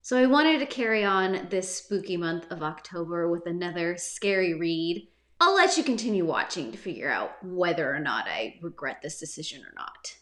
So I wanted to carry on this spooky month of October with another scary read. I'll let you continue watching to figure out whether or not I regret this decision or not.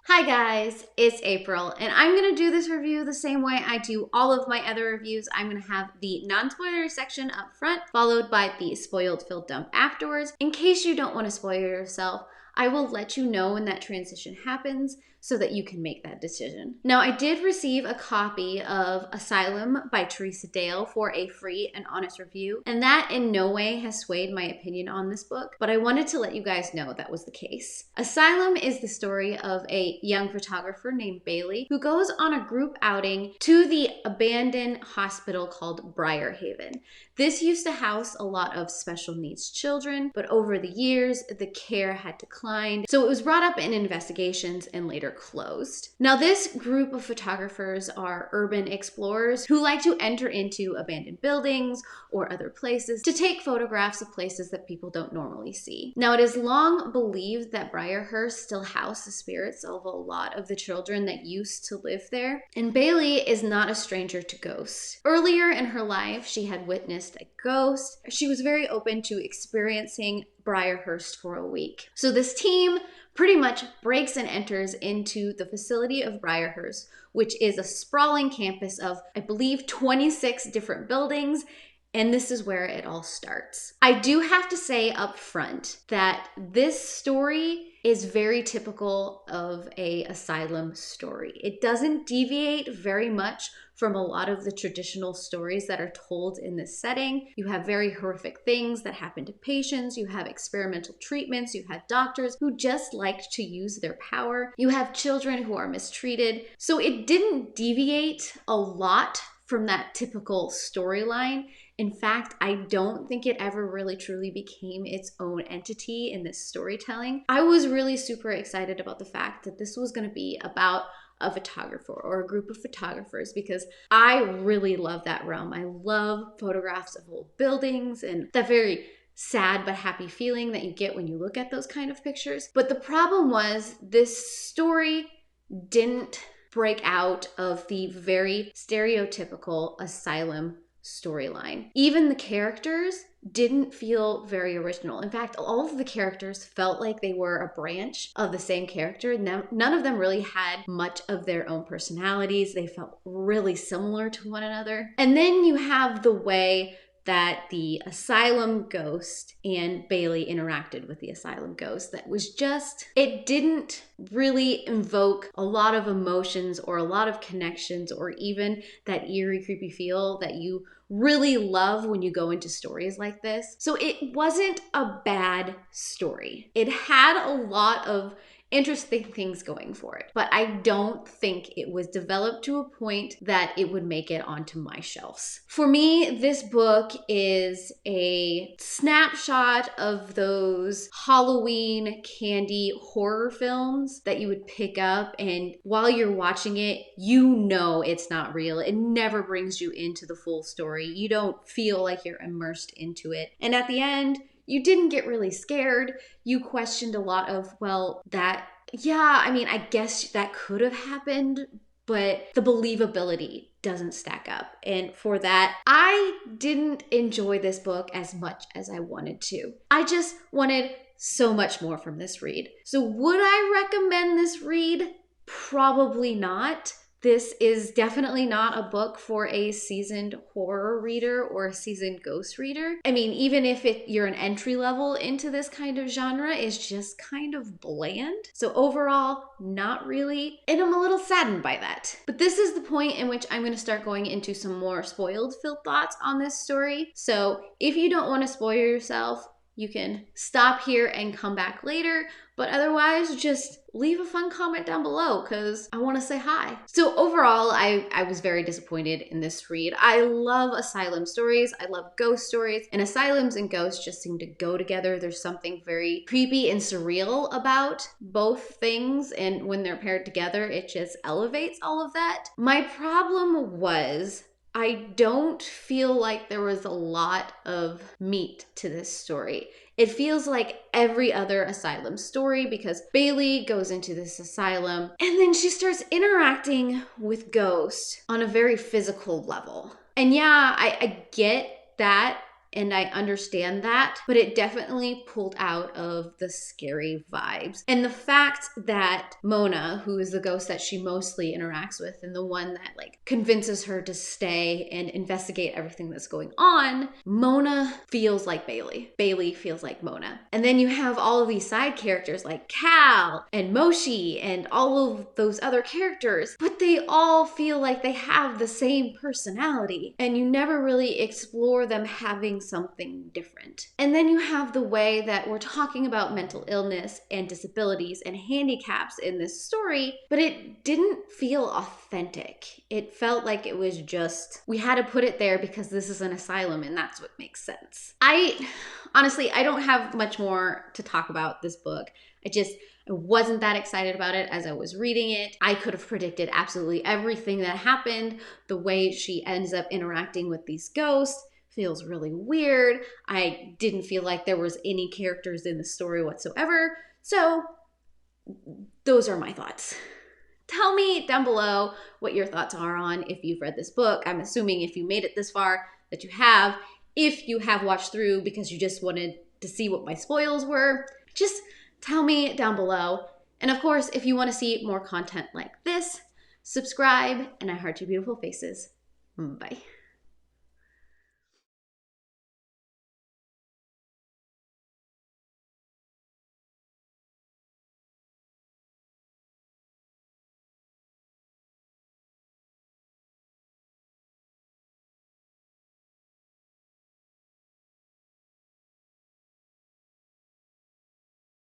Hi guys, it's April, and I'm going to do this review the same way I do all of my other reviews. I'm going to have the non-spoiler section up front, followed by the spoiled filled dump afterwards. In case you don't want to spoil yourself, I will let you know when that transition happens so that you can make that decision. Now, I did receive a copy of Asylum by Teresa Dale for a free and honest review, and that in no way has swayed my opinion on this book, but I wanted to let you guys know that was the case. Asylum is the story of a young photographer named Bailey who goes on a group outing to the abandoned hospital called Briarhaven. This used to house a lot of special needs children, but over the years, the care had declined, so it was brought up in investigations and later closed. Now, this group of photographers are urban explorers who like to enter into abandoned buildings or other places to take photographs of places that people don't normally see. Now, it is long believed that Briarhurst still houses the spirits of a lot of the children that used to live there, and Bailey is not a stranger to ghosts. Earlier in her life, she had witnessed a ghost. She was very open to experiencing Briarhurst for a week. So this team pretty much breaks and enters into the facility of Briarhurst, which is a sprawling campus of, I believe, 26 different buildings. And this is where it all starts. I do have to say up front that this story is very typical of an asylum story. It doesn't deviate very much from a lot of the traditional stories that are told in this setting. You have very horrific things that happen to patients. You have experimental treatments. You have doctors who just liked to use their power. You have children who are mistreated. So it didn't deviate a lot from that typical storyline. In fact, I don't think it ever really truly became its own entity in this storytelling. I was really super excited about the fact that this was going to be about a photographer or a group of photographers because I really love that realm. I love photographs of old buildings and that very sad but happy feeling that you get when you look at those kind of pictures. But the problem was this story didn't break out of the very stereotypical asylum storyline. Even the characters didn't feel very original. In fact, all of the characters felt like they were a branch of the same character. None of them really had much of their own personalities. They felt really similar to one another. And then you have the way that the asylum ghost and Bailey interacted with the asylum ghost that was just, it didn't really invoke a lot of emotions or a lot of connections or even that eerie, creepy feel that you really love when you go into stories like this. So it wasn't a bad story. It had a lot of interesting things going for it, but I don't think it was developed to a point that it would make it onto my shelves. For me, this book is a snapshot of those Halloween candy horror films that you would pick up, and while you're watching it, you know it's not real. It never brings you into the full story. You don't feel like you're immersed into it. And at the end, you didn't get really scared. You questioned a lot of, I guess that could have happened, but the believability doesn't stack up. And for that, I didn't enjoy this book as much as I wanted to. I just wanted so much more from this read. So would I recommend this read? Probably not. This is definitely not a book for a seasoned horror reader or a seasoned ghost reader. I mean, even if you're an entry level into this kind of genre, it's just kind of bland. So overall, not really. And I'm a little saddened by that. But this is the point in which I'm going to start going into some more spoiled filled thoughts on this story. So if you don't want to spoil yourself, you can stop here and come back later, but otherwise just leave a fun comment down below because I want to say hi. So overall, I was very disappointed in this read. I love asylum stories. I love ghost stories, and asylums and ghosts just seem to go together. There's something very creepy and surreal about both things, and when they're paired together, it just elevates all of that. My problem was I don't feel like there was a lot of meat to this story. It feels like every other asylum story because Bailey goes into this asylum and then she starts interacting with ghosts on a very physical level. And yeah, I get that and I understand that, but it definitely pulled out of the scary vibes. And the fact that Mona, who is the ghost that she mostly interacts with and the one that like convinces her to stay and investigate everything that's going on, Mona feels like Bailey. Bailey feels like Mona. And then you have all of these side characters like Cal and Moshi and all of those other characters, but they all feel like they have the same personality. And you never really explore them having something different. And then you have the way that we're talking about mental illness and disabilities and handicaps in this story, but it didn't feel authentic. It felt like it was just, we had to put it there because this is an asylum and that's what makes sense. Honestly, I don't have much more to talk about this book. I wasn't that excited about it as I was reading it. I could have predicted absolutely everything that happened. The way she ends up interacting with these ghosts feels really weird. I didn't feel like there was any characters in the story whatsoever. So those are my thoughts. Tell me down below what your thoughts are on if you've read this book. I'm assuming if you made it this far that you have. If you have watched through because you just wanted to see what my spoils were, just tell me down below. And of course, if you want to see more content like this, subscribe, and I heart your beautiful faces. Bye.